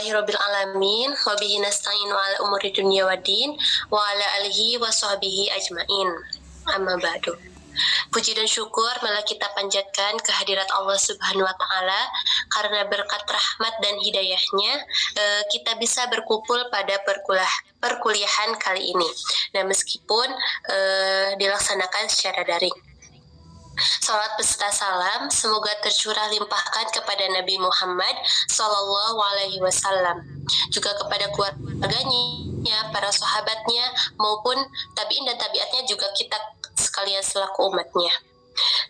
Alhamdulillahirobbilalamin wa bihi nasta'inu ala umuri dunya waddin wa ala alihi wa sahbihi ajmain. Amma ba'du. Puji dan syukur malah kita panjatkan kehadirat Allah Subhanahu wa taala karena berkat rahmat dan hidayahnya kita bisa berkumpul pada perkuliahan kali ini. Nah, meskipun dilaksanakan secara daring. Salawat beserta salam semoga tercurah limpahkan kepada Nabi Muhammad Sallallahu Alaihi Wasallam, juga kepada keluarganya, para sahabatnya, maupun tabiin dan tabiatnya, juga kita sekalian selaku umatnya.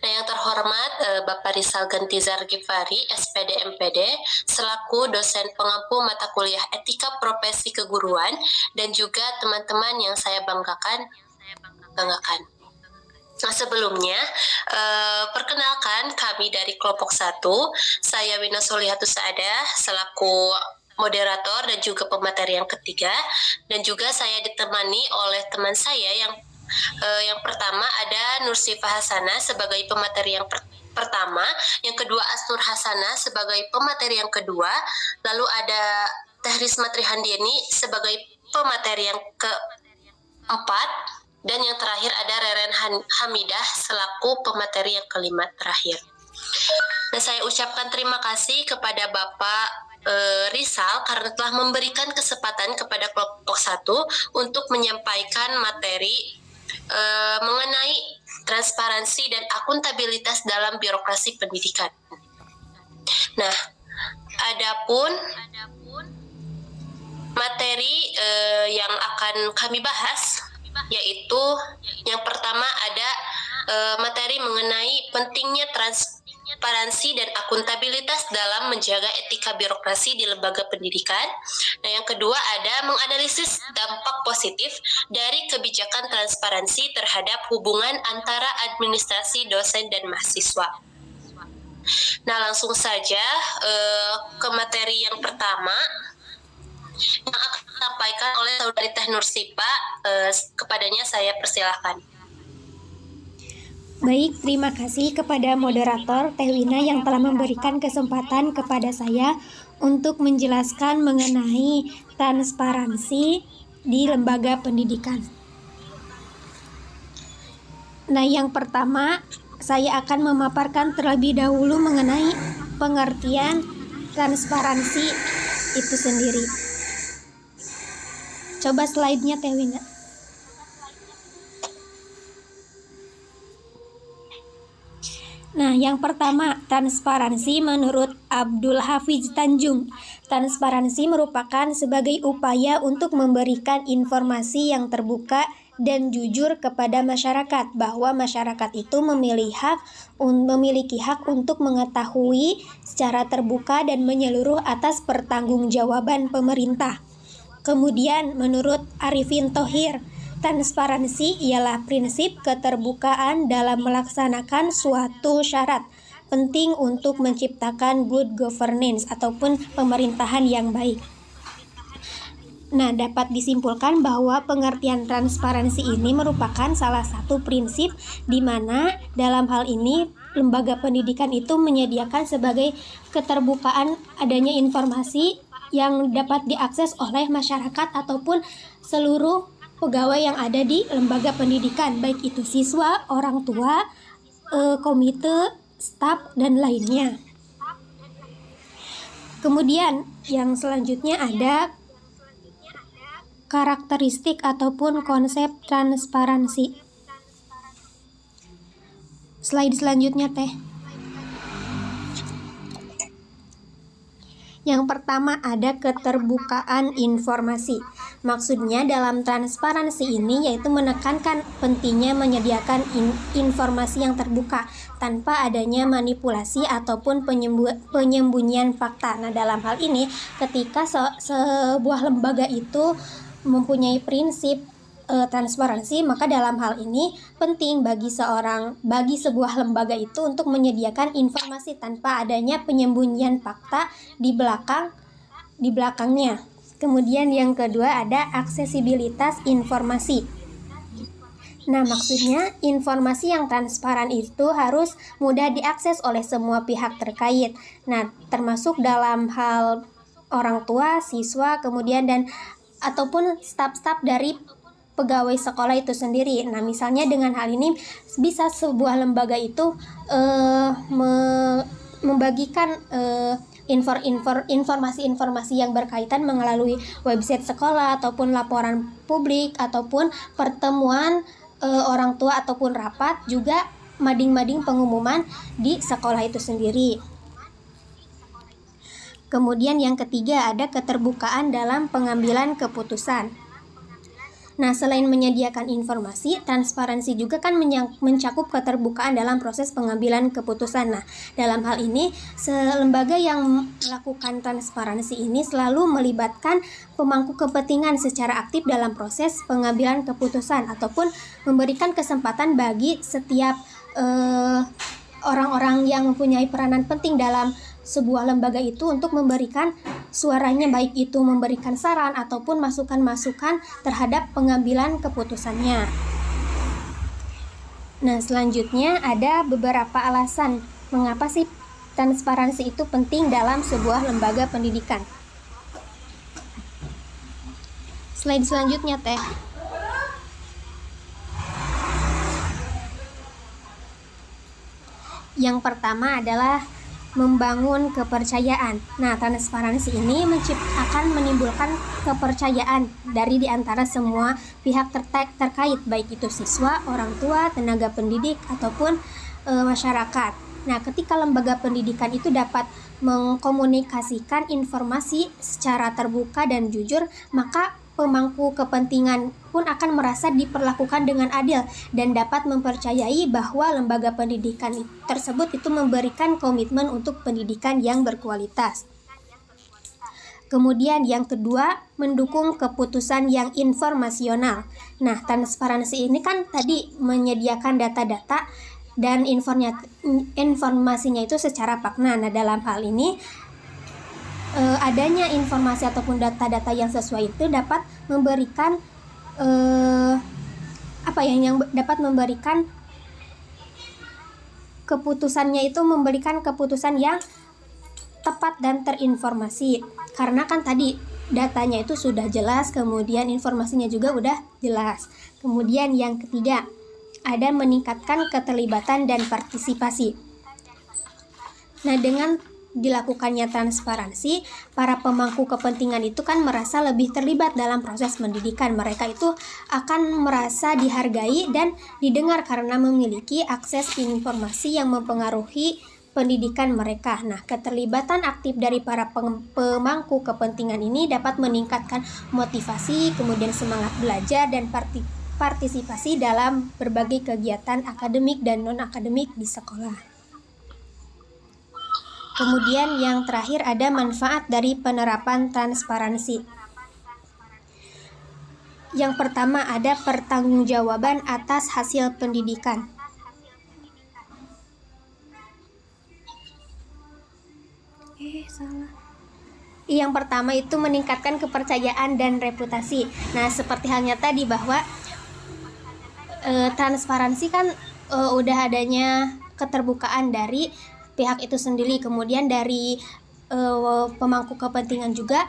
Nah, yang terhormat Bapak Rizal Gantizar Gifari, SPD MPD, selaku dosen pengampu mata kuliah Etika Profesi Keguruan, dan juga teman-teman yang saya banggakan. Nah, sebelumnya, perkenalkan kami dari kelompok 1, saya Wina Solihatus Saadah, selaku moderator dan juga pemateri yang ketiga, dan juga saya ditemani oleh teman saya yang pertama ada Nursifah Hasanah sebagai pemateri yang pertama, yang kedua Asnur Hasanah sebagai pemateri yang kedua, lalu ada Teh Risma Trihandiani sebagai pemateri yang keempat, dan yang terakhir ada Reren Hamidah selaku pemateri yang kelima terakhir. Nah, saya ucapkan terima kasih kepada Bapak Rizal karena telah memberikan kesempatan kepada kelompok 1 untuk menyampaikan materi mengenai transparansi dan akuntabilitas dalam birokrasi pendidikan. Nah, adapun materi yang akan kami bahas, yaitu yang pertama ada materi mengenai pentingnya transparansi dan akuntabilitas dalam menjaga etika birokrasi di lembaga pendidikan. Nah, yang kedua ada menganalisis dampak positif dari kebijakan transparansi terhadap hubungan antara administrasi, dosen, dan mahasiswa. Nah, langsung saja ke materi yang pertama yang akan disampaikan oleh Saudari Teh Nursifah. Kepadanya saya persilahkan. Baik, terima kasih kepada moderator Teh Wina yang telah memberikan kesempatan kepada saya untuk menjelaskan mengenai transparansi di lembaga pendidikan. Nah, yang pertama saya akan memaparkan terlebih dahulu mengenai pengertian transparansi itu sendiri. Coba slide-nya Teh Wina. Nah, yang pertama, transparansi menurut Abdul Hafiz Tanjung. Transparansi merupakan sebagai upaya untuk memberikan informasi yang terbuka dan jujur kepada masyarakat, bahwa masyarakat itu memiliki hak untuk mengetahui secara terbuka dan menyeluruh atas pertanggungjawaban pemerintah. Kemudian, menurut Arifin Thohir, transparansi ialah prinsip keterbukaan dalam melaksanakan suatu syarat penting untuk menciptakan good governance ataupun pemerintahan yang baik. Nah, dapat disimpulkan bahwa pengertian transparansi ini merupakan salah satu prinsip di mana dalam hal ini lembaga pendidikan itu menyediakan sebagai keterbukaan adanya informasi yang dapat diakses oleh masyarakat ataupun seluruh pegawai yang ada di lembaga pendidikan, baik itu siswa, orang tua, komite, staf, dan lainnya. Kemudian yang selanjutnya ada karakteristik ataupun konsep transparansi. Slide selanjutnya Teh. Yang pertama ada keterbukaan informasi. Maksudnya dalam transparansi ini yaitu menekankan pentingnya menyediakan informasi yang terbuka tanpa adanya manipulasi ataupun penyembunyian fakta. Nah, dalam hal ini ketika sebuah lembaga itu mempunyai prinsip transparansi, maka dalam hal ini penting bagi sebuah lembaga itu untuk menyediakan informasi tanpa adanya penyembunyian fakta di belakangnya. Kemudian yang kedua ada aksesibilitas informasi. Nah, maksudnya informasi yang transparan itu harus mudah diakses oleh semua pihak terkait. Nah, termasuk dalam hal orang tua, siswa, kemudian dan ataupun staf-staf dari pegawai sekolah itu sendiri. Nah, misalnya dengan hal ini bisa sebuah lembaga itu membagikan informasi-informasi yang berkaitan melalui website sekolah ataupun laporan publik ataupun pertemuan orang tua ataupun rapat, juga mading-mading pengumuman di sekolah itu sendiri. Kemudian yang ketiga ada keterbukaan dalam pengambilan keputusan. Nah, selain menyediakan informasi, transparansi juga kan mencakup keterbukaan dalam proses pengambilan keputusan. Nah, dalam hal ini, lembaga yang melakukan transparansi ini selalu melibatkan pemangku kepentingan secara aktif dalam proses pengambilan keputusan ataupun memberikan kesempatan bagi setiap orang-orang yang mempunyai peranan penting dalam sebuah lembaga itu untuk memberikan suaranya, baik itu memberikan saran ataupun masukan-masukan terhadap pengambilan keputusannya. Nah, selanjutnya ada beberapa alasan mengapa sih transparansi itu penting dalam sebuah lembaga pendidikan. Slide selanjutnya, Teh. Yang pertama adalah membangun kepercayaan. Nah, transparansi ini akan menimbulkan kepercayaan dari diantara semua pihak terkait, baik itu siswa, orang tua, tenaga pendidik, ataupun masyarakat. Nah, ketika lembaga pendidikan itu dapat mengkomunikasikan informasi secara terbuka dan jujur, maka pemangku kepentingan pun akan merasa diperlakukan dengan adil dan dapat mempercayai bahwa lembaga pendidikan tersebut itu memberikan komitmen untuk pendidikan yang berkualitas. Kemudian yang kedua, mendukung keputusan yang informasional. Nah, transparansi ini kan tadi menyediakan data-data dan informasinya itu secara fakta. Nah, dalam hal ini adanya informasi ataupun data-data yang sesuai itu dapat memberikan yang dapat memberikan keputusannya itu memberikan keputusan yang tepat dan terinformasi, karena kan tadi datanya itu sudah jelas, kemudian informasinya juga udah jelas. Kemudian yang ketiga ada meningkatkan keterlibatan dan partisipasi. Nah, dengan dilakukannya transparansi, para pemangku kepentingan itu kan merasa lebih terlibat dalam proses pendidikan. Mereka itu akan merasa dihargai dan didengar karena memiliki akses informasi yang mempengaruhi pendidikan mereka. Nah, keterlibatan aktif dari para pemangku kepentingan ini dapat meningkatkan motivasi, kemudian semangat belajar dan partisipasi dalam berbagai kegiatan akademik dan non-akademik di sekolah. Kemudian yang terakhir ada manfaat dari penerapan transparansi. Yang pertama ada pertanggungjawaban atas hasil pendidikan. Yang pertama itu meningkatkan kepercayaan dan reputasi. Nah, seperti halnya tadi bahwa transparansi kan udah adanya keterbukaan dari pihak itu sendiri, kemudian dari pemangku kepentingan juga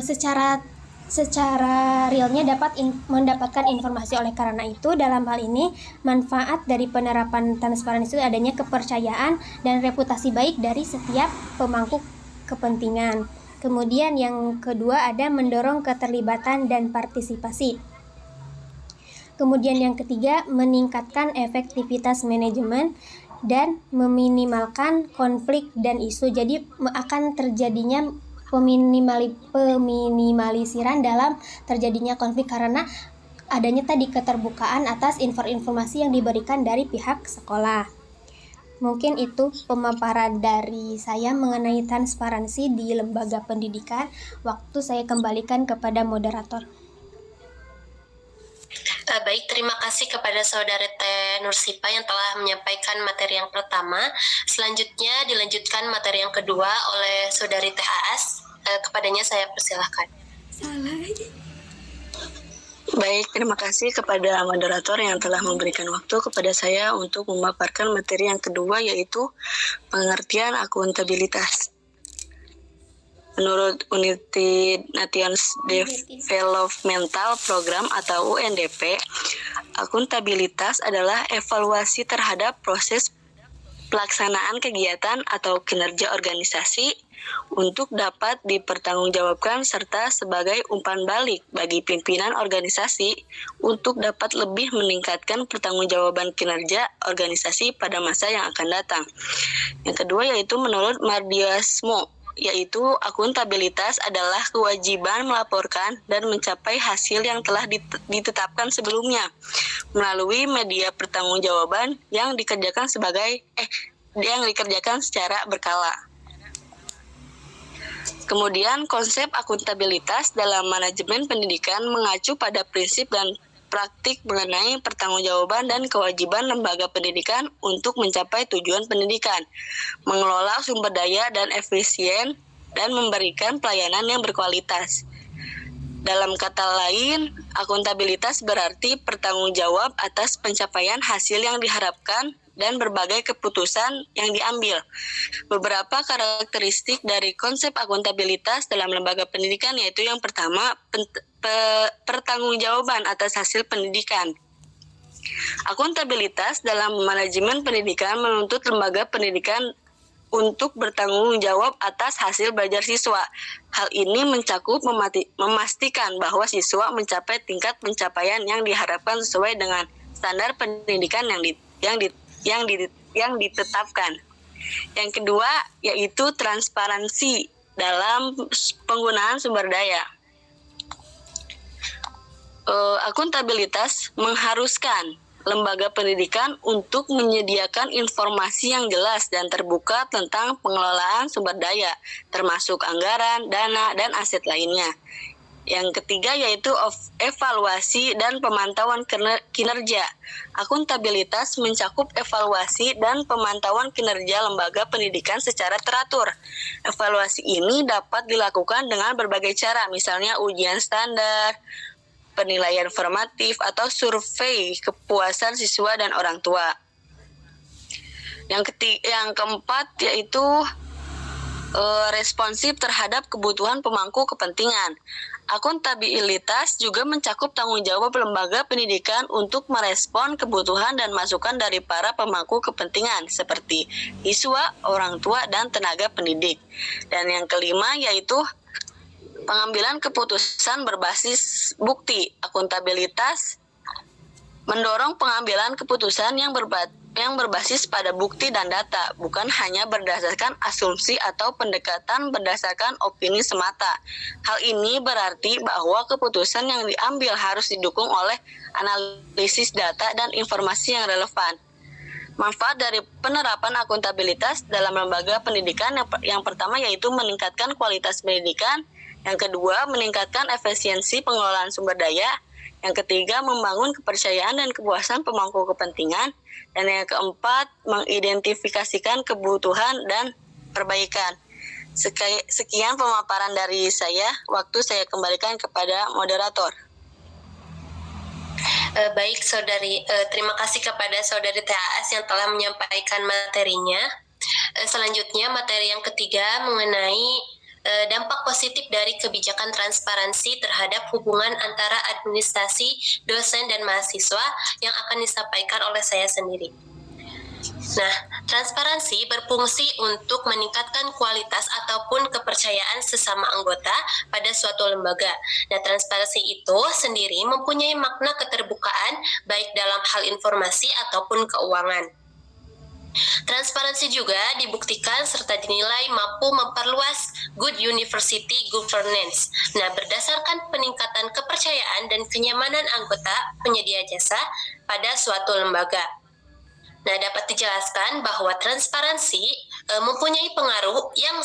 secara realnya dapat mendapatkan informasi. Oleh karena itu, dalam hal ini manfaat dari penerapan transparansi itu adanya kepercayaan dan reputasi baik dari setiap pemangku kepentingan. Kemudian yang kedua ada mendorong keterlibatan dan partisipasi. Kemudian yang ketiga meningkatkan efektivitas manajemen dan meminimalkan konflik dan isu. Jadi akan terjadinya peminimalisan dalam terjadinya konflik karena adanya tadi keterbukaan atas informasi yang diberikan dari pihak sekolah. Mungkin itu pemaparan dari saya mengenai transparansi di lembaga pendidikan. Waktu saya kembalikan kepada moderator. Baik, terima kasih kepada Saudara Teh Nursipa yang telah menyampaikan materi yang pertama. Selanjutnya dilanjutkan materi yang kedua oleh Saudari Teh Aas. Kepadanya saya persilahkan. Baik, terima kasih kepada moderator yang telah memberikan waktu kepada saya untuk memaparkan materi yang kedua, yaitu pengertian akuntabilitas. Menurut United Nations Developmental Program atau UNDP, akuntabilitas adalah evaluasi terhadap proses pelaksanaan kegiatan atau kinerja organisasi untuk dapat dipertanggungjawabkan serta sebagai umpan balik bagi pimpinan organisasi untuk dapat lebih meningkatkan pertanggungjawaban kinerja organisasi pada masa yang akan datang. Yang kedua yaitu menurut Mardiasmo, yaitu akuntabilitas adalah kewajiban melaporkan dan mencapai hasil yang telah ditetapkan sebelumnya melalui media pertanggungjawaban yang dikerjakan secara berkala. Kemudian konsep akuntabilitas dalam manajemen pendidikan mengacu pada prinsip dan praktik mengenai pertanggungjawaban dan kewajiban lembaga pendidikan untuk mencapai tujuan pendidikan, mengelola sumber daya dan efisien, dan memberikan pelayanan yang berkualitas. Dalam kata lain, akuntabilitas berarti bertanggungjawab atas pencapaian hasil yang diharapkan dan berbagai keputusan yang diambil. Beberapa karakteristik dari konsep akuntabilitas dalam lembaga pendidikan yaitu yang pertama, pertanggungjawaban atas hasil pendidikan. Akuntabilitas dalam manajemen pendidikan menuntut lembaga pendidikan untuk bertanggung jawab atas hasil belajar siswa. Hal ini mencakup memastikan bahwa siswa mencapai tingkat pencapaian yang diharapkan sesuai dengan standar pendidikan yang ditetapkan. Yang kedua yaitu transparansi dalam penggunaan sumber daya. Akuntabilitas mengharuskan lembaga pendidikan untuk menyediakan informasi yang jelas dan terbuka tentang pengelolaan sumber daya, termasuk anggaran, dana, dan aset lainnya. Yang ketiga yaitu evaluasi dan pemantauan kinerja. Akuntabilitas mencakup evaluasi dan pemantauan kinerja lembaga pendidikan secara teratur. Evaluasi ini dapat dilakukan dengan berbagai cara, misalnya ujian standar, penilaian formatif, atau survei kepuasan siswa dan orang tua. Yang keempat yaitu responsif terhadap kebutuhan pemangku kepentingan. Akuntabilitas juga mencakup tanggung jawab lembaga pendidikan untuk merespon kebutuhan dan masukan dari para pemangku kepentingan seperti siswa, orang tua, dan tenaga pendidik. Dan yang kelima yaitu pengambilan keputusan berbasis bukti. Akuntabilitas mendorong pengambilan keputusan yang berbasis pada bukti dan data, bukan hanya berdasarkan asumsi atau pendekatan berdasarkan opini semata. Hal ini berarti bahwa keputusan yang diambil harus didukung oleh analisis data dan informasi yang relevan. Manfaat dari penerapan akuntabilitas dalam lembaga pendidikan yang pertama yaitu meningkatkan kualitas pendidikan. Yang kedua, meningkatkan efisiensi pengelolaan sumber daya. Yang ketiga, membangun kepercayaan dan kepuasan pemangku kepentingan. Dan yang keempat, mengidentifikasikan kebutuhan dan perbaikan. Sekian pemaparan dari saya. Waktu saya kembalikan kepada moderator. Baik saudari, terima kasih kepada saudari TAS yang telah menyampaikan materinya. Selanjutnya materi yang ketiga mengenai dampak positif dari kebijakan transparansi terhadap hubungan antara administrasi, dosen, dan mahasiswa yang akan disampaikan oleh saya sendiri. Nah, transparansi berfungsi untuk meningkatkan kualitas ataupun kepercayaan sesama anggota pada suatu lembaga. Nah, transparansi itu sendiri mempunyai makna keterbukaan baik dalam hal informasi ataupun keuangan. Transparansi juga dibuktikan serta dinilai mampu memperluas good university governance. Nah, berdasarkan peningkatan kepercayaan dan kenyamanan anggota penyedia jasa pada suatu lembaga. Nah, dapat dijelaskan bahwa transparansi mempunyai pengaruh yang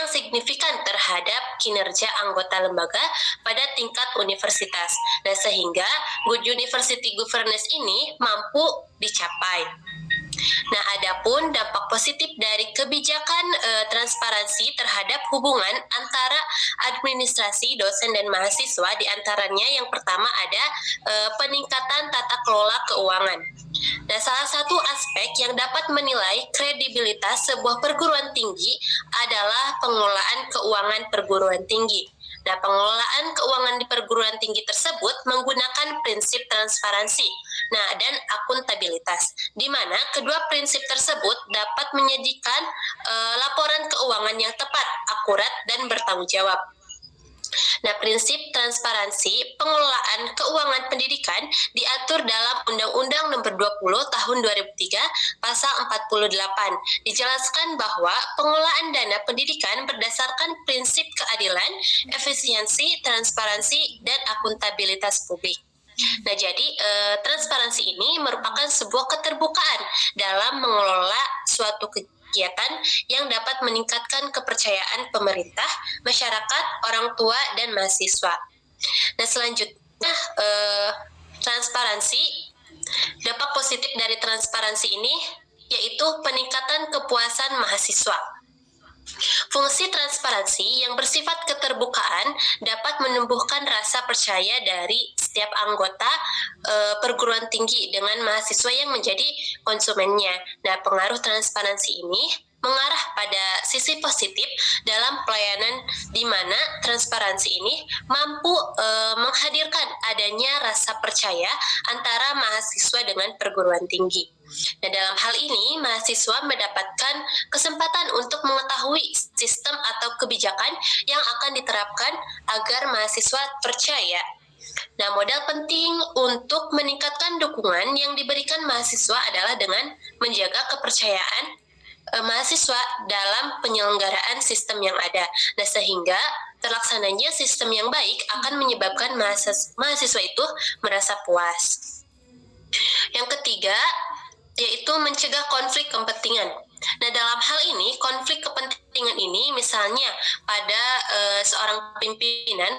signifikan terhadap kinerja anggota lembaga pada tingkat universitas. Nah, sehingga good university governance ini mampu dicapai. Nah, adapun dampak positif dari kebijakan transparansi terhadap hubungan antara administrasi, dosen, dan mahasiswa, diantaranya yang pertama ada peningkatan tata kelola keuangan. Nah, salah satu aspek yang dapat menilai kredibilitas sebuah perguruan tinggi adalah pengelolaan keuangan perguruan tinggi. Nah, pengelolaan keuangan di perguruan tinggi tersebut menggunakan prinsip transparansi, dan akuntabilitas, di mana kedua prinsip tersebut dapat menyajikan laporan keuangan yang tepat, akurat, dan bertanggung jawab. Nah, prinsip transparansi pengelolaan keuangan pendidikan diatur dalam Undang-Undang Nomor 20 Tahun 2003 Pasal 48. Dijelaskan bahwa pengelolaan dana pendidikan berdasarkan prinsip keadilan, efisiensi, transparansi, dan akuntabilitas publik. Nah, jadi transparansi ini merupakan sebuah keterbukaan dalam mengelola suatu kegiatan yang dapat meningkatkan kepercayaan pemerintah, masyarakat, orang tua, dan mahasiswa. Nah, selanjutnya transparansi, dampak positif dari transparansi ini yaitu peningkatan kepuasan mahasiswa. Fungsi transparansi yang bersifat keterbukaan dapat menumbuhkan rasa percaya dari setiap anggota perguruan tinggi dengan mahasiswa yang menjadi konsumennya. Nah, pengaruh transparansi ini mengarah pada sisi positif dalam pelayanan di mana transparansi ini mampu menghadirkan adanya rasa percaya antara mahasiswa dengan perguruan tinggi. Nah, dalam hal ini, mahasiswa mendapatkan kesempatan untuk mengetahui sistem atau kebijakan yang akan diterapkan agar mahasiswa percaya. Nah, modal penting untuk meningkatkan dukungan yang diberikan mahasiswa adalah dengan menjaga kepercayaan mahasiswa dalam penyelenggaraan sistem yang ada. Nah, sehingga terlaksananya sistem yang baik akan menyebabkan mahasiswa itu merasa puas. Yang ketiga, yaitu mencegah konflik kepentingan. Nah, dalam hal ini, konflik kepentingan ini misalnya pada seorang pimpinan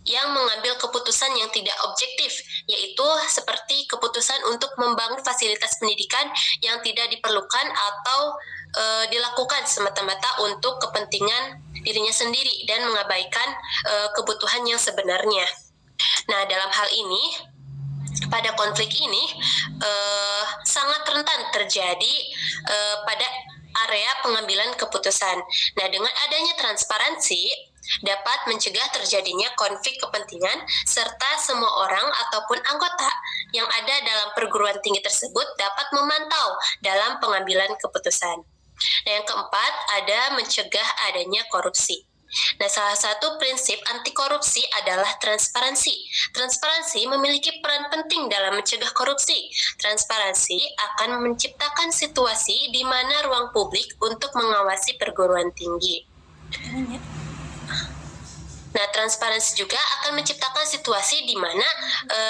yang mengambil keputusan yang tidak objektif, yaitu seperti keputusan untuk membangun fasilitas pendidikan yang tidak diperlukan atau dilakukan semata-mata untuk kepentingan dirinya sendiri dan mengabaikan kebutuhan yang sebenarnya. Nah, dalam hal ini, pada konflik ini sangat rentan terjadi pada area pengambilan keputusan. Nah, dengan adanya transparansi dapat mencegah terjadinya konflik kepentingan serta semua orang ataupun anggota yang ada dalam perguruan tinggi tersebut dapat memantau dalam pengambilan keputusan. Nah, yang keempat, ada mencegah adanya korupsi. Nah, salah satu prinsip anti korupsi adalah transparansi. Transparansi memiliki peran penting dalam mencegah korupsi. Transparansi akan menciptakan situasi di mana ruang publik untuk mengawasi perguruan tinggi. Nah, transparansi juga akan menciptakan situasi di mana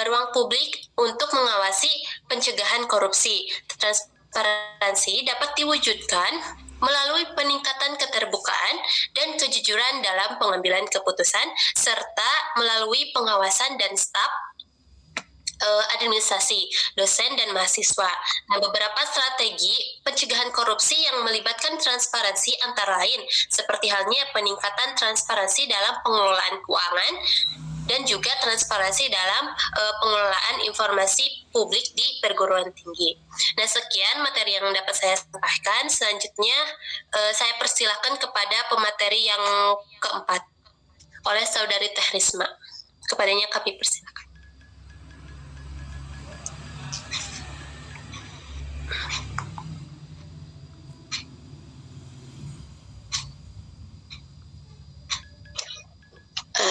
ruang publik untuk mengawasi pencegahan korupsi. Transparansi dapat diwujudkan melalui peningkatan keterbukaan dan kejujuran dalam pengambilan keputusan, serta melalui pengawasan dan staf administrasi, dosen, dan mahasiswa. Nah, beberapa strategi pencegahan korupsi yang melibatkan transparansi antara lain seperti halnya peningkatan transparansi dalam pengelolaan keuangan dan juga transparansi dalam pengelolaan informasi publik di perguruan tinggi. Nah, sekian materi yang dapat saya sampaikan. Selanjutnya, saya persilahkan kepada pemateri yang keempat oleh Saudari Teh Risma. Kepadanya kami persilakan.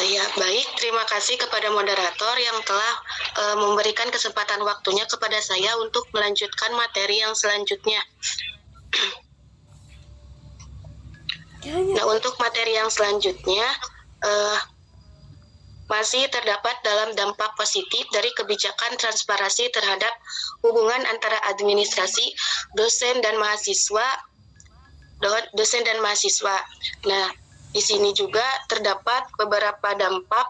Ya, baik. Terima kasih kepada moderator yang telah memberikan kesempatan waktunya kepada saya untuk melanjutkan materi yang selanjutnya. Nah, untuk materi yang selanjutnya, masih terdapat dalam dampak positif dari kebijakan transparansi terhadap hubungan antara administrasi, dosen dan mahasiswa. Nah, di sini juga terdapat beberapa dampak.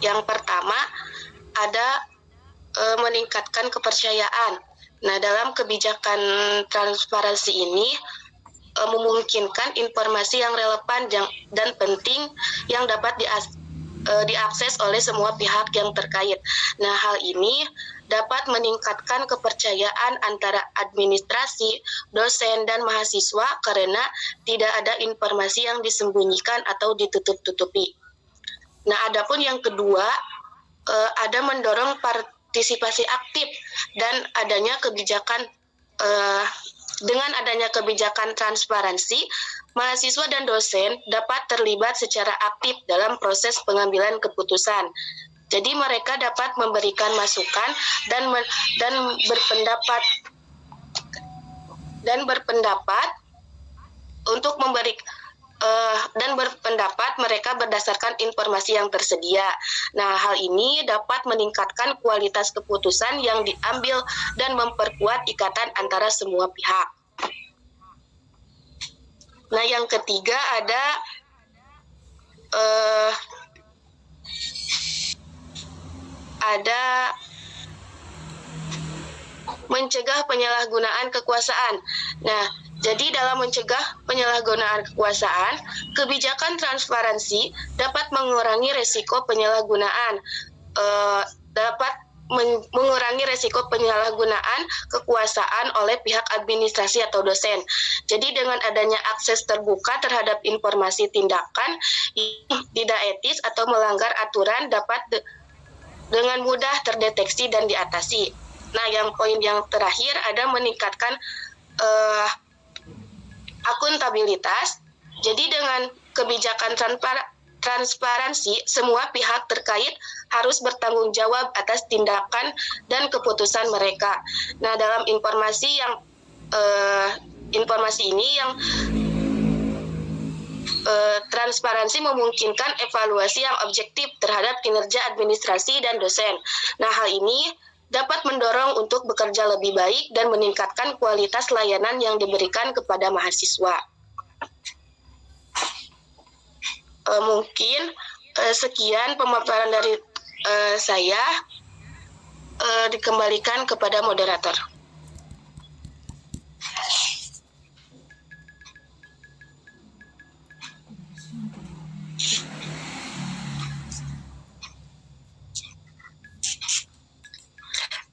Yang pertama, ada meningkatkan kepercayaan. Nah, dalam kebijakan transparansi ini memungkinkan informasi yang relevan dan penting yang dapat diakses oleh semua pihak yang terkait. Nah, hal ini dapat meningkatkan kepercayaan antara administrasi, dosen, dan mahasiswa karena tidak ada informasi yang disembunyikan atau ditutup-tutupi. Nah, adapun yang kedua, ada mendorong partisipasi aktif dan adanya kebijakan dengan adanya kebijakan transparansi, mahasiswa dan dosen dapat terlibat secara aktif dalam proses pengambilan keputusan. Jadi mereka dapat memberikan masukan dan berpendapat untuk berpendapat mereka berdasarkan informasi yang tersedia. Nah, hal ini dapat meningkatkan kualitas keputusan yang diambil dan memperkuat ikatan antara semua pihak. Nah, yang ketiga ada mencegah penyalahgunaan kekuasaan. Nah, jadi dalam mencegah penyalahgunaan kekuasaan, kebijakan transparansi dapat mengurangi resiko penyalahgunaan, kekuasaan oleh pihak administrasi atau dosen. Jadi dengan adanya akses terbuka terhadap informasi tindakan yang tidak etis atau melanggar aturan dapat dengan mudah terdeteksi dan diatasi. Nah, poin yang terakhir ada meningkatkan akuntabilitas. Jadi dengan kebijakan transparansi, semua pihak terkait harus bertanggung jawab atas tindakan dan keputusan mereka. Nah, dalam informasi ini transparansi memungkinkan evaluasi yang objektif terhadap kinerja administrasi dan dosen. Nah, hal ini dapat mendorong untuk bekerja lebih baik dan meningkatkan kualitas layanan yang diberikan kepada mahasiswa. Mungkin sekian pemaparan dari saya, dikembalikan kepada moderator.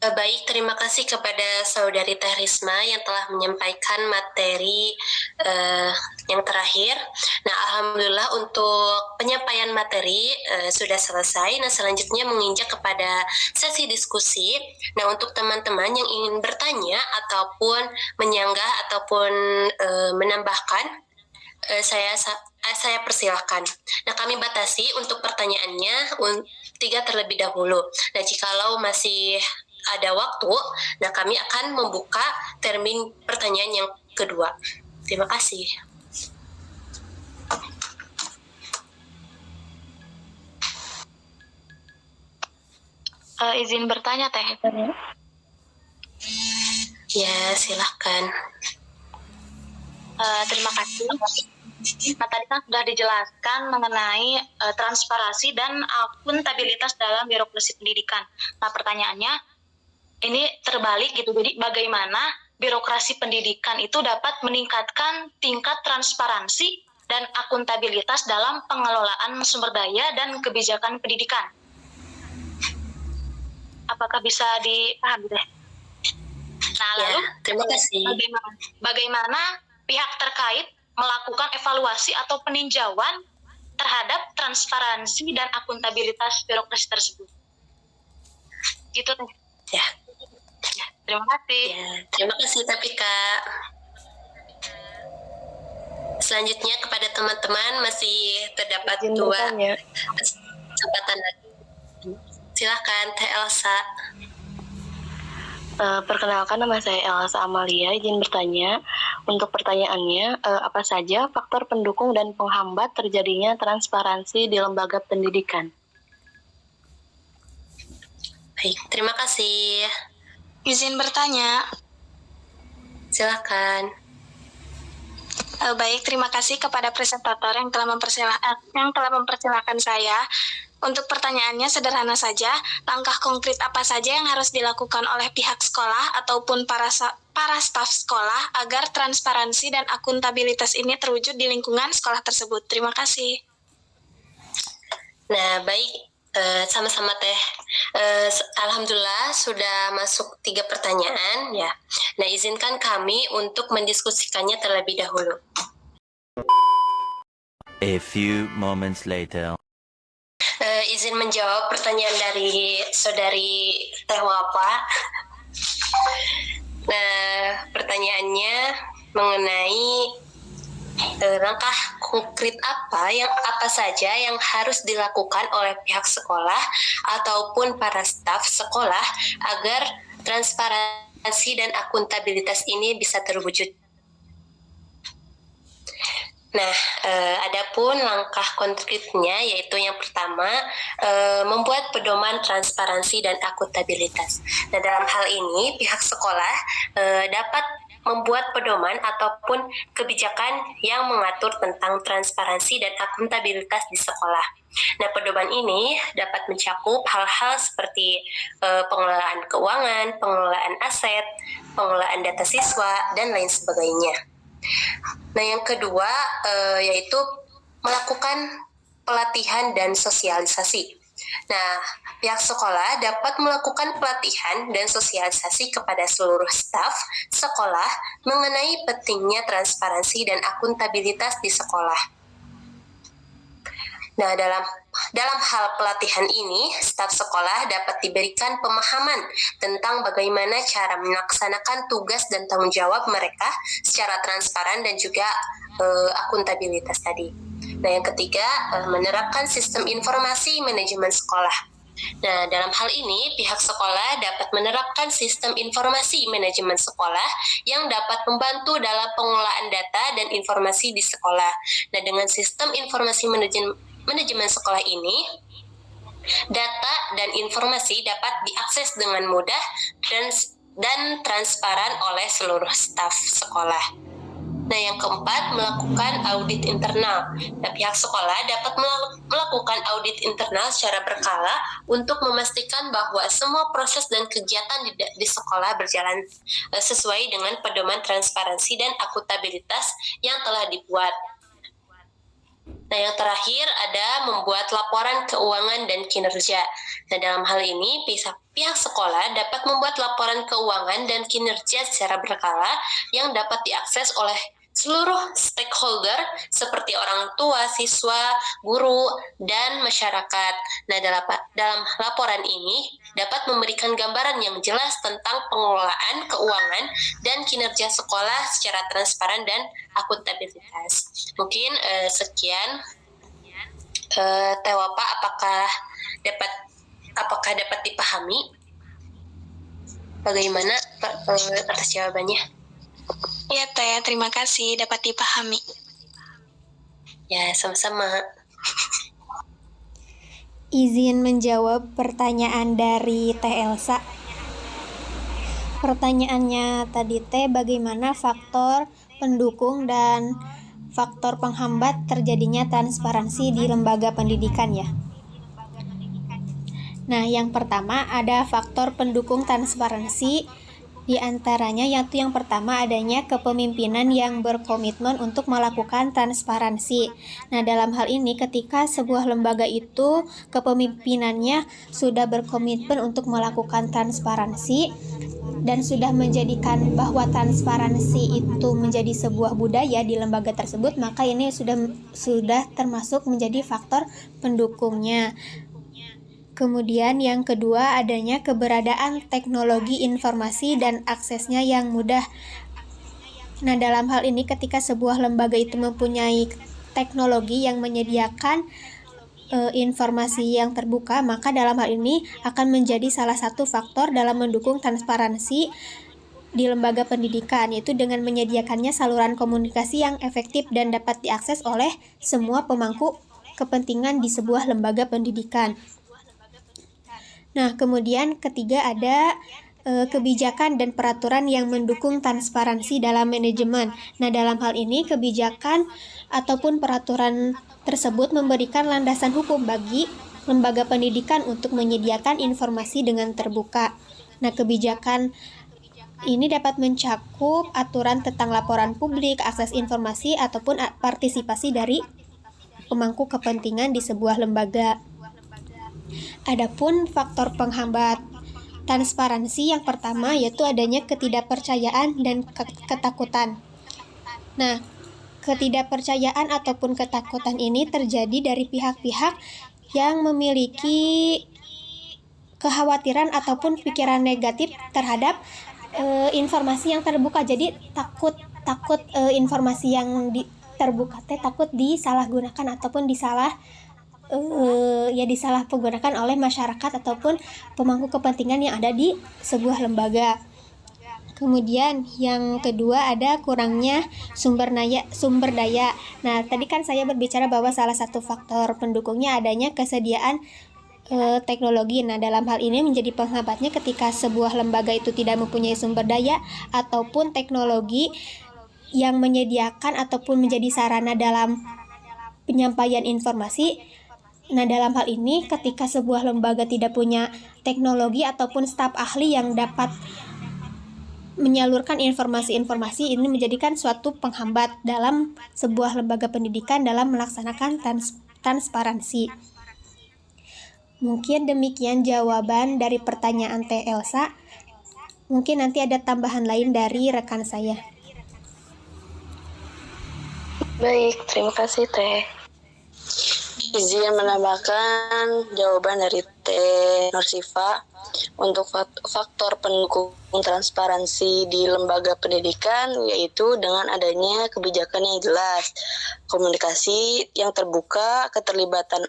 Baik, terima kasih kepada Saudari Teh Risma yang telah menyampaikan materi yang terakhir. Nah, alhamdulillah untuk penyampaian materi sudah selesai. Nah, selanjutnya menginjak kepada sesi diskusi. Nah, untuk teman-teman yang ingin bertanya ataupun menyanggah ataupun menambahkan, saya persilahkan. Nah, kami batasi untuk pertanyaannya 3 terlebih dahulu. Nah, jikalau masih ada waktu, nah kami akan membuka termin pertanyaan yang kedua. Terima kasih. Izin bertanya, Teh. Ya, silahkan. Terima kasih. Nah, tadi kan sudah dijelaskan mengenai transparansi dan akuntabilitas dalam birokrasi pendidikan. Nah, pertanyaannya, ini terbalik gitu. Jadi bagaimana birokrasi pendidikan itu dapat meningkatkan tingkat transparansi dan akuntabilitas dalam pengelolaan sumber daya dan kebijakan pendidikan? Apakah bisa dipahami deh? Nah, lalu terima kasih. Bagaimana pihak terkait melakukan evaluasi atau peninjauan terhadap transparansi dan akuntabilitas birokrasi tersebut? Gitu deh. Ya. Terima kasih. Ya, terima kasih tapi Kak. Selanjutnya kepada teman-teman masih terdapat 2 kesempatan lagi. Silakan Teh Elsa. Perkenalkan, nama saya Elsa Amalia, izin bertanya. Untuk pertanyaannya, apa saja faktor pendukung dan penghambat terjadinya transparansi di lembaga pendidikan? Baik, terima kasih. Izin bertanya. Silakan. Baik, terima kasih kepada presentator yang telah mempersilahkan saya. Untuk pertanyaannya sederhana saja, langkah konkret apa saja yang harus dilakukan oleh pihak sekolah ataupun para staf sekolah agar transparansi dan akuntabilitas ini terwujud di lingkungan sekolah tersebut? Terima kasih. Nah, baik, sama-sama Teh. Alhamdulillah sudah masuk 3 pertanyaan ya. Nah, izinkan kami untuk mendiskusikannya terlebih dahulu. A few moments later. Izin menjawab pertanyaan dari saudari Teh Wapa. Nah, pertanyaannya mengenai langkah konkret apa saja yang harus dilakukan oleh pihak sekolah ataupun para staf sekolah agar transparansi dan akuntabilitas ini bisa terwujud. Nah, adapun langkah konkretnya yaitu yang pertama membuat pedoman transparansi dan akuntabilitas. Nah, dalam hal ini pihak sekolah dapat membuat pedoman ataupun kebijakan yang mengatur tentang transparansi dan akuntabilitas di sekolah. Nah, pedoman ini dapat mencakup hal-hal seperti pengelolaan keuangan, pengelolaan aset, pengelolaan data siswa, dan lain sebagainya. Nah, yang kedua yaitu melakukan pelatihan dan sosialisasi. Nah, pihak sekolah dapat melakukan pelatihan dan sosialisasi kepada seluruh staf sekolah mengenai pentingnya transparansi dan akuntabilitas di sekolah. Nah, dalam hal pelatihan ini, staf sekolah dapat diberikan pemahaman tentang bagaimana cara melaksanakan tugas dan tanggung jawab mereka secara transparan dan juga akuntabilitas tadi. Nah, yang ketiga, menerapkan sistem informasi manajemen sekolah. Nah, dalam hal ini, pihak sekolah dapat menerapkan sistem informasi manajemen sekolah yang dapat membantu dalam pengelolaan data dan informasi di sekolah. Nah, dengan sistem informasi manajemen sekolah ini, data dan informasi dapat diakses dengan mudah dan transparan oleh seluruh staf sekolah. Nah, yang keempat, melakukan audit internal. Nah, pihak sekolah dapat melakukan audit internal secara berkala untuk memastikan bahwa semua proses dan kegiatan di sekolah berjalan sesuai dengan pedoman transparansi dan akuntabilitas yang telah dibuat. Nah, yang terakhir ada membuat laporan keuangan dan kinerja. Nah, dalam hal ini pihak sekolah dapat membuat laporan keuangan dan kinerja secara berkala yang dapat diakses oleh seluruh stakeholder seperti orang tua, siswa, guru, dan masyarakat. Nah, dalam laporan ini dapat memberikan gambaran yang jelas tentang pengelolaan keuangan dan kinerja sekolah secara transparan dan akuntabilitas. Mungkin sekian. Teh Wapa, apakah dapat dipahami? Bagaimana atas jawabannya? Ya, Teh, terima kasih dapat dipahami. Ya, sama-sama. Izin menjawab pertanyaan dari Teh Elsa. Pertanyaannya tadi Teh, bagaimana faktor pendukung dan faktor penghambat terjadinya transparansi di lembaga pendidikan ya? Nah, yang pertama ada faktor pendukung transparansi. Di antaranya yaitu yang pertama adanya kepemimpinan yang berkomitmen untuk melakukan transparansi. Nah, dalam hal ini ketika sebuah lembaga itu kepemimpinannya sudah berkomitmen untuk melakukan transparansi dan sudah menjadikan bahwa transparansi itu menjadi sebuah budaya di lembaga tersebut, maka ini sudah termasuk menjadi faktor pendukungnya. Kemudian yang kedua adanya keberadaan teknologi informasi dan aksesnya yang mudah. Nah, dalam hal ini ketika sebuah lembaga itu mempunyai teknologi yang menyediakan informasi yang terbuka, maka dalam hal ini akan menjadi salah satu faktor dalam mendukung transparansi di lembaga pendidikan, yaitu dengan menyediakannya saluran komunikasi yang efektif dan dapat diakses oleh semua pemangku kepentingan di sebuah lembaga pendidikan. Nah, kemudian ketiga ada kebijakan dan peraturan yang mendukung transparansi dalam manajemen. Nah, dalam hal ini kebijakan ataupun peraturan tersebut memberikan landasan hukum bagi lembaga pendidikan untuk menyediakan informasi dengan terbuka. Nah, kebijakan ini dapat mencakup aturan tentang laporan publik, akses informasi, ataupun partisipasi dari pemangku kepentingan di sebuah lembaga. Adapun faktor penghambat transparansi yang pertama yaitu adanya ketidakpercayaan dan ketakutan. Nah, ketidakpercayaan ataupun ketakutan ini terjadi dari pihak-pihak yang memiliki kekhawatiran ataupun pikiran negatif terhadap informasi yang terbuka. Jadi takut informasi yang terbuka takut disalahgunakan ataupun disalahgunakan oleh masyarakat ataupun pemangku kepentingan yang ada di sebuah lembaga. Kemudian yang kedua ada kurangnya sumber daya. Nah, tadi kan saya berbicara bahwa salah satu faktor pendukungnya adanya kesediaan teknologi. Nah, dalam hal ini menjadi penghambatnya ketika sebuah lembaga itu tidak mempunyai sumber daya ataupun teknologi yang menyediakan ataupun menjadi sarana dalam penyampaian informasi. Nah, dalam hal ini ketika sebuah lembaga tidak punya teknologi ataupun staf ahli yang dapat menyalurkan informasi-informasi, ini menjadikan suatu penghambat dalam sebuah lembaga pendidikan dalam melaksanakan transparansi. Mungkin demikian jawaban dari pertanyaan Teh Elsa. Mungkin nanti ada tambahan lain dari rekan saya. Baik, terima kasih Teh. Izin menambahkan jawaban dari Teh Nursifa untuk faktor pendukung transparansi di lembaga pendidikan, yaitu dengan adanya kebijakan yang jelas, komunikasi yang terbuka, keterlibatan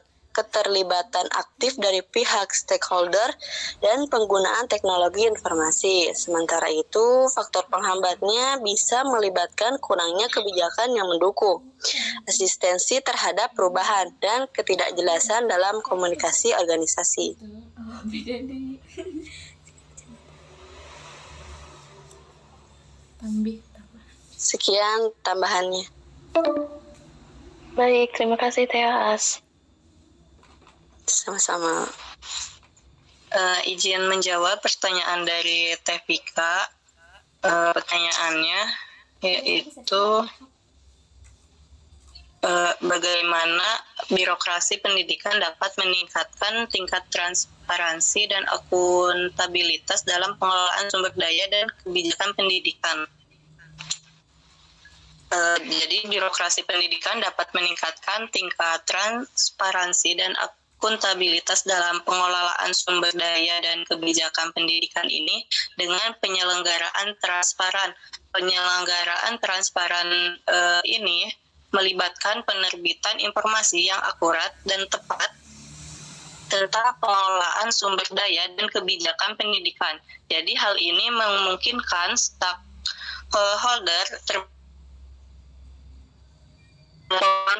aktif dari pihak stakeholder, dan penggunaan teknologi informasi. Sementara itu, faktor penghambatnya bisa melibatkan kurangnya kebijakan yang mendukung, asistensi terhadap perubahan, dan ketidakjelasan dalam komunikasi organisasi. Sekian tambahannya. Baik, terima kasih Teh As. Sama-sama. Izin menjawab pertanyaan dari Teh Vika. Pertanyaannya yaitu bagaimana birokrasi pendidikan dapat meningkatkan tingkat transparansi dan akuntabilitas dalam pengelolaan sumber daya dan kebijakan pendidikan. Jadi birokrasi pendidikan dapat meningkatkan tingkat transparansi dan akuntabilitas dalam pengelolaan sumber daya dan kebijakan pendidikan ini dengan penyelenggaraan transparan. Penyelenggaraan transparan ini melibatkan penerbitan informasi yang akurat dan tepat tentang pengelolaan sumber daya dan kebijakan pendidikan. Jadi hal ini memungkinkan stakeholder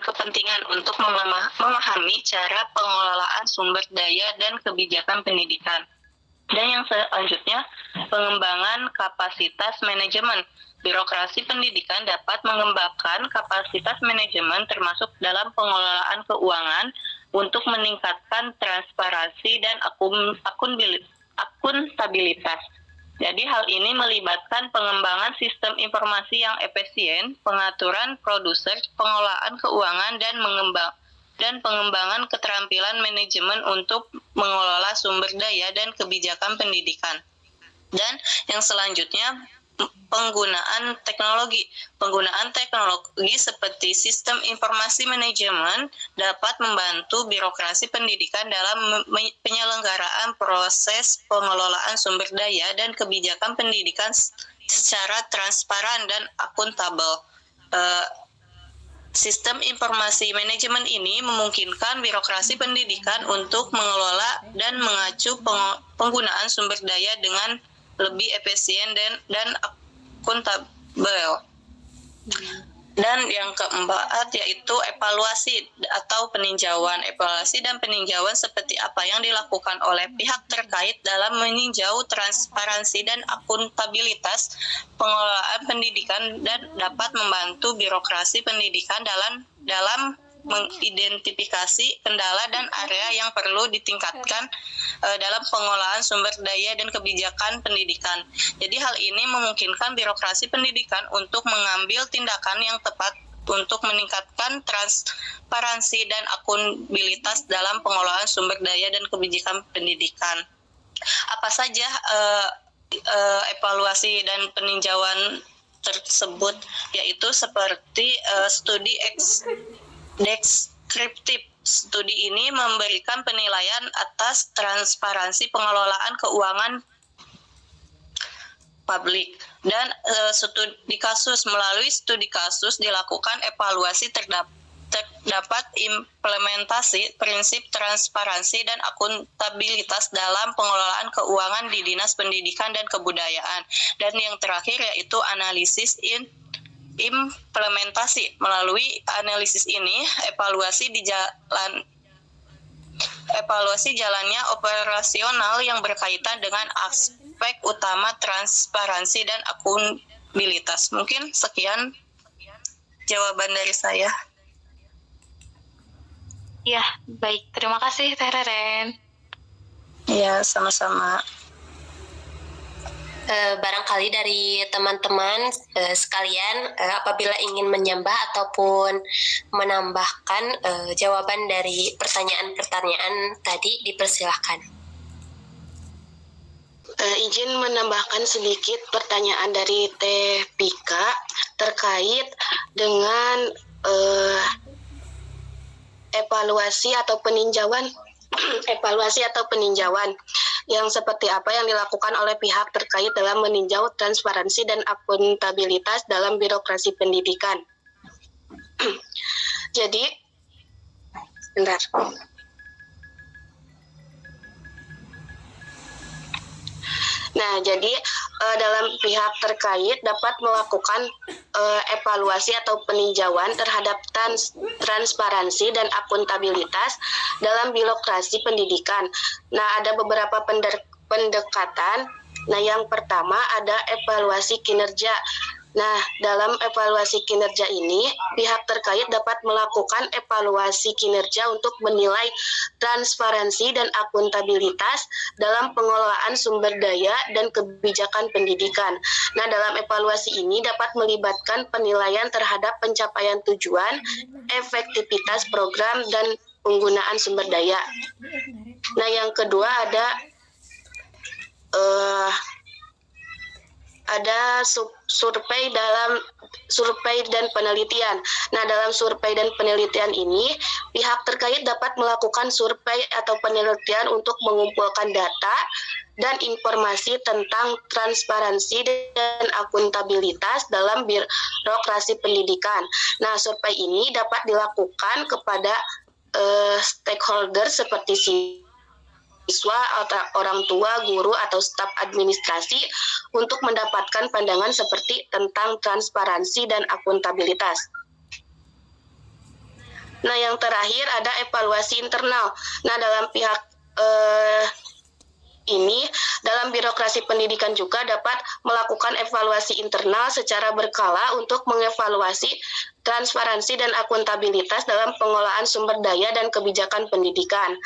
kepentingan untuk memahami cara pengelolaan sumber daya dan kebijakan pendidikan. Dan yang selanjutnya, pengembangan kapasitas manajemen. Birokrasi pendidikan dapat mengembangkan kapasitas manajemen termasuk dalam pengelolaan keuangan untuk meningkatkan transparansi dan akuntabilitas. Jadi hal ini melibatkan pengembangan sistem informasi yang efisien, pengaturan produser, pengelolaan keuangan, dan pengembangan keterampilan manajemen untuk mengelola sumber daya dan kebijakan pendidikan. Dan yang selanjutnya, penggunaan teknologi. Penggunaan teknologi seperti sistem informasi manajemen dapat membantu birokrasi pendidikan dalam penyelenggaraan proses pengelolaan sumber daya dan kebijakan pendidikan secara transparan dan akuntabel. Sistem informasi manajemen ini memungkinkan birokrasi pendidikan untuk mengelola dan mengacu penggunaan sumber daya dengan lebih efisien dan akuntabel. Dan yang keempat yaitu evaluasi atau peninjauan. Evaluasi dan peninjauan seperti apa yang dilakukan oleh pihak terkait dalam meninjau transparansi dan akuntabilitas pengelolaan pendidikan dan dapat membantu birokrasi pendidikan dalam mengidentifikasi kendala dan area yang perlu ditingkatkan dalam pengelolaan sumber daya dan kebijakan pendidikan. Jadi hal ini memungkinkan birokrasi pendidikan untuk mengambil tindakan yang tepat untuk meningkatkan transparansi dan akuntabilitas dalam pengelolaan sumber daya dan kebijakan pendidikan. Apa saja evaluasi dan peninjauan tersebut, yaitu seperti studi deskriptif. Studi ini memberikan penilaian atas transparansi pengelolaan keuangan publik dan studi kasus. Melalui studi kasus dilakukan evaluasi terdapat implementasi prinsip transparansi dan akuntabilitas dalam pengelolaan keuangan di Dinas Pendidikan dan Kebudayaan. Dan yang terakhir yaitu analisis implementasi. Melalui analisis ini evaluasi jalannya operasional yang berkaitan dengan aspek utama transparansi dan akuntabilitas. Mungkin sekian jawaban dari saya. Ya, baik. Terima kasih, Teh Reren. Ya, sama-sama. Barangkali dari teman-teman sekalian apabila ingin menambah ataupun menambahkan jawaban dari pertanyaan-pertanyaan tadi, dipersilahkan. Izin menambahkan sedikit pertanyaan dari Teh Pika terkait dengan evaluasi atau peninjauan yang seperti apa yang dilakukan oleh pihak terkait dalam meninjau transparansi dan akuntabilitas dalam birokrasi pendidikan. Jadi, bentar. Nah, jadi dalam pihak terkait dapat melakukan evaluasi atau peninjauan terhadap transparansi dan akuntabilitas dalam birokrasi pendidikan. Nah, ada beberapa pendekatan. Nah, yang pertama ada evaluasi kinerja. Nah, dalam evaluasi kinerja ini, pihak terkait dapat melakukan evaluasi kinerja untuk menilai transparansi dan akuntabilitas dalam pengelolaan sumber daya dan kebijakan pendidikan. Nah, dalam evaluasi ini dapat melibatkan penilaian terhadap pencapaian tujuan, efektivitas program, dan penggunaan sumber daya. Nah, yang kedua ada survei dan penelitian. Nah, dalam survei dan penelitian ini, pihak terkait dapat melakukan survei atau penelitian untuk mengumpulkan data dan informasi tentang transparansi dan akuntabilitas dalam birokrasi pendidikan. Nah, survei ini dapat dilakukan kepada stakeholder seperti siswa, orang tua, guru, atau staf administrasi untuk mendapatkan pandangan seperti tentang transparansi dan akuntabilitas. Nah, yang terakhir ada evaluasi internal. Nah, dalam pihak ini, dalam birokrasi pendidikan juga dapat melakukan evaluasi internal secara berkala untuk mengevaluasi transparansi dan akuntabilitas dalam pengelolaan sumber daya dan kebijakan pendidikan.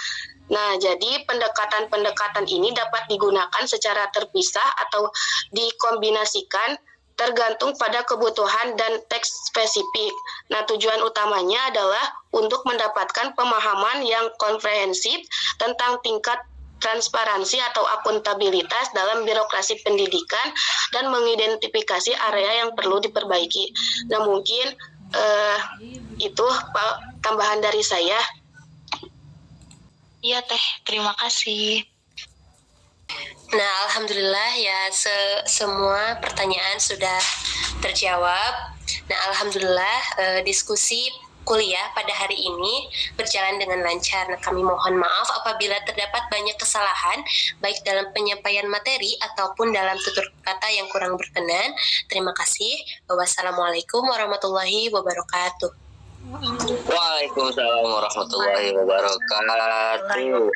Nah, jadi pendekatan-pendekatan ini dapat digunakan secara terpisah atau dikombinasikan tergantung pada kebutuhan dan teks spesifik. Nah, tujuan utamanya adalah untuk mendapatkan pemahaman yang komprehensif tentang tingkat transparansi atau akuntabilitas dalam birokrasi pendidikan dan mengidentifikasi area yang perlu diperbaiki. Nah, mungkin itu tambahan dari saya. Iya, Teh. Terima kasih. Nah, alhamdulillah ya semua pertanyaan sudah terjawab. Nah, alhamdulillah diskusi kuliah pada hari ini berjalan dengan lancar. Nah, kami mohon maaf apabila terdapat banyak kesalahan baik dalam penyampaian materi ataupun dalam tutur kata yang kurang berkenan. Terima kasih. Wassalamualaikum warahmatullahi wabarakatuh. Waalaikumsalam warahmatullahi wabarakatuh.